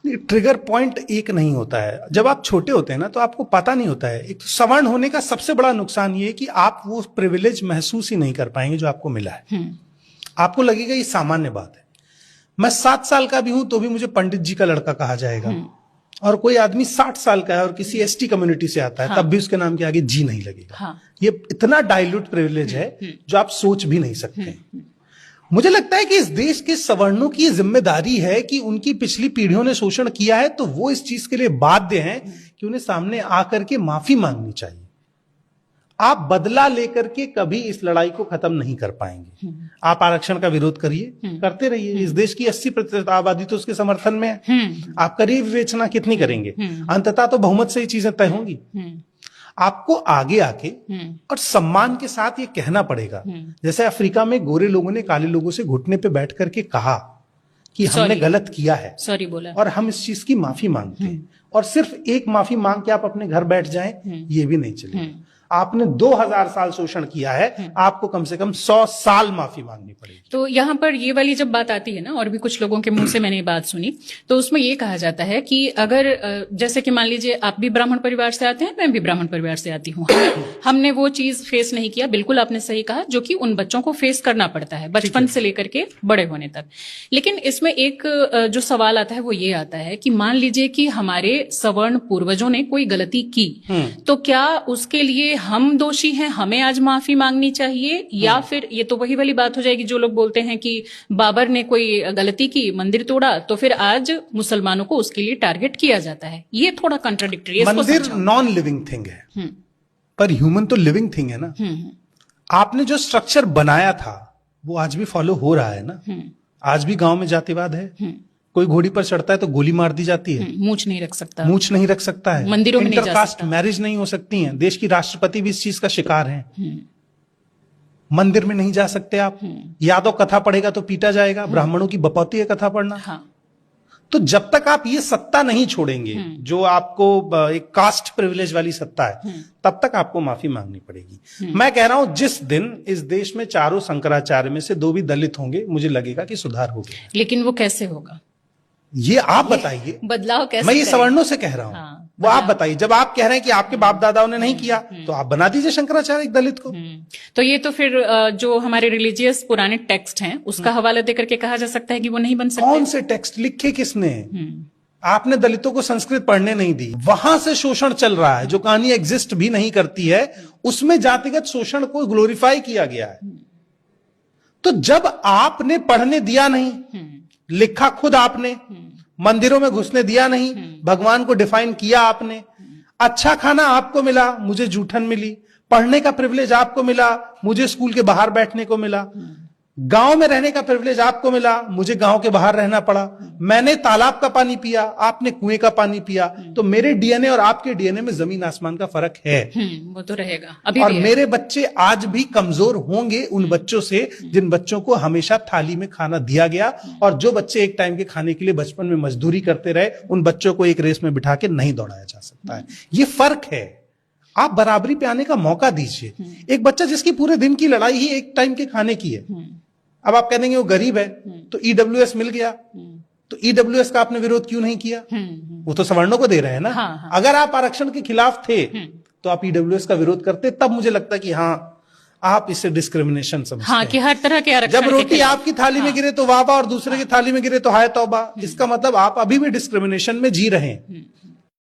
Trigger point एक नहीं होता है। जब आप छोटे होते हैं ना तो आपको पता नहीं होता है। एक तो सवर्ण होने का सबसे बड़ा नुकसान ये है कि आप वो प्रिविलेज महसूस ही नहीं कर पाएंगे जो आपको मिला है। आपको लगेगा ये सामान्य बात है। मैं 7 साल का भी हूं तो भी मुझे पंडित जी का लड़का कहा जाएगा, और कोई आदमी 60 साल का है और किसी एसटी कम्युनिटी से आता है, तब भी उसके नाम के आगे जी नहीं लगेगा। ये इतना डाइल्यूट प्रिविलेज है जो आप सोच भी नहीं सकते। मुझे लगता है कि इस देश के सवर्णों की जिम्मेदारी है कि उनकी पिछली पीढ़ियों ने शोषण किया है तो वो इस चीज के लिए बाध्य हैं कि उन्हें सामने आकर के माफी मांगनी चाहिए। आप बदला लेकर के कभी इस लड़ाई को खत्म नहीं कर पाएंगे। आप आरक्षण का विरोध करिए, करते रहिए। इस देश की 80% आबादी तो उसके समर्थन में है। आप करिए विवेचना, कितनी करेंगे? अंततः तो बहुमत से ही चीजें तय होंगी। आपको आगे आके और सम्मान के साथ ये कहना पड़ेगा, जैसे अफ्रीका में गोरे लोगों ने काले लोगों से घुटने पे बैठ करके कहा कि हमने गलत किया है, सॉरी बोला, और हम इस चीज की माफी मांगते हैं। और सिर्फ एक माफी मांग के आप अपने घर बैठ जाएं, ये भी नहीं चलेगा। आपने 2000 साल शोषण किया है, आपको कम से कम 100 साल माफी मांगनी पड़ेगी। तो यहाँ पर ये वाली जब बात आती है ना, और भी कुछ लोगों के मुंह से मैंने ये बात सुनी, तो उसमें ये कहा जाता है कि अगर जैसे कि मान लीजिए आप भी ब्राह्मण परिवार से आते हैं, मैं भी ब्राह्मण परिवार से आती हूँ, हमने वो चीज फेस नहीं किया, बिल्कुल आपने सही कहा, जो कि उन बच्चों को फेस करना पड़ता है बचपन से लेकर के बड़े होने तक। लेकिन इसमें एक जो सवाल आता है वो ये आता है कि मान लीजिए कि हमारे सवर्ण पूर्वजों ने कोई गलती की, तो क्या उसके लिए हम दोषी हैं, हमें आज माफी मांगनी चाहिए, या फिर ये तो वही वाली बात हो जाएगी जो लोग बोलते हैं कि बाबर ने कोई गलती की, मंदिर तोड़ा, तो फिर आज मुसलमानों को उसके लिए टारगेट किया जाता है। ये थोड़ा कॉन्ट्राडिक्टरी है। मंदिर नॉन लिविंग थिंग है, पर ह्यूमन तो लिविंग थिंग है ना। आपने जो स्ट्रक्चर बनाया था वो आज भी फॉलो हो रहा है ना। आज भी गांव में जातिवाद है। कोई घोड़ी पर चढ़ता है तो गोली मार दी जाती है। मूंछ नहीं रख सकता, मूंछ नहीं रख सकता है। मंदिरों में नहीं जा इंटरकास्ट मैरिज नहीं हो सकती है। देश की राष्ट्रपति भी इस चीज का शिकार है। मंदिर में नहीं जा सकते आप। यादव कथा पढ़ेगा तो पीटा जाएगा। ब्राह्मणों की बपौती है कथा पढ़ना। तो जब तक आप ये सत्ता नहीं छोड़ेंगे, जो आपको एक कास्ट प्रिविलेज वाली सत्ता है, तब तक आपको माफी मांगनी पड़ेगी। मैं कह रहा हूं जिस दिन इस देश में 4 शंकराचार्य में से 2 भी दलित होंगे, मुझे लगेगा कि सुधार हो गया। लेकिन वो कैसे होगा, ये आप बताइए। बदलाव कैसे? मैं ये सवर्णों से कह रहा हूं। वो आप बताइए। जब आप कह रहे हैं कि आपके बाप दादाओं ने नहीं किया, तो आप बना दीजिए शंकराचार्य एक दलित को। तो ये तो फिर जो हमारे रिलीजियस पुराने टेक्स्ट हैं उसका हवाला देकर के कहा जा सकता है कि वो नहीं बन सकते। कौन से टेक्स्ट लिखे किसने? आपने दलितों को संस्कृत पढ़ने नहीं दी। वहां से शोषण चल रहा है। जो कहानी एग्जिस्ट भी नहीं करती है, उसमें जातिगत शोषण को ग्लोरीफाई किया गया है। तो जब आपने पढ़ने दिया नहीं, लिखा खुद आपने, मंदिरों में घुसने दिया नहीं, भगवान को डिफाइन किया आपने, अच्छा खाना आपको मिला, मुझे जूठन मिली, पढ़ने का प्रिविलेज आपको मिला, मुझे स्कूल के बाहर बैठने को मिला, गांव में रहने का प्रिविलेज आपको मिला, मुझे गांव के बाहर रहना पड़ा, मैंने तालाब का पानी पिया, आपने कुएं का पानी पिया, तो मेरे डीएनए और आपके डीएनए में जमीन आसमान का फर्क है। वो तो रहेगा अभी और भी मेरे बच्चे आज भी कमजोर होंगे उन बच्चों से जिन बच्चों को हमेशा थाली में खाना दिया गया, और जो बच्चे एक टाइम के खाने के लिए बचपन में मजदूरी करते रहे, उन बच्चों को एक रेस में बिठा के नहीं दौड़ाया जा सकता है। ये फर्क है। आप बराबरी पे आने का मौका दीजिए। एक बच्चा जिसकी पूरे दिन की लड़ाई ही एक टाइम के खाने की है, अब आप कह देंगे वो गरीब है तो ईडब्ल्यूएस मिल गया, तो ईडब्ल्यूएस का आपने विरोध क्यों नहीं किया? वो तो सवर्णों को दे रहे हैं ना। हाँ। अगर आप आरक्षण के खिलाफ थे तो आप ईडब्ल्यूएस का विरोध करते, तब मुझे लगता कि हाँ आप इससे डिस्क्रिमिनेशन समझते हैं। कि हर तरह के आरक्षण। जब रोटी आपकी थाली में गिरे तो वाह वाह, और दूसरे की थाली में गिरे तो हाय तौबा, इसका मतलब आप अभी भी डिस्क्रिमिनेशन में जी रहे हैं।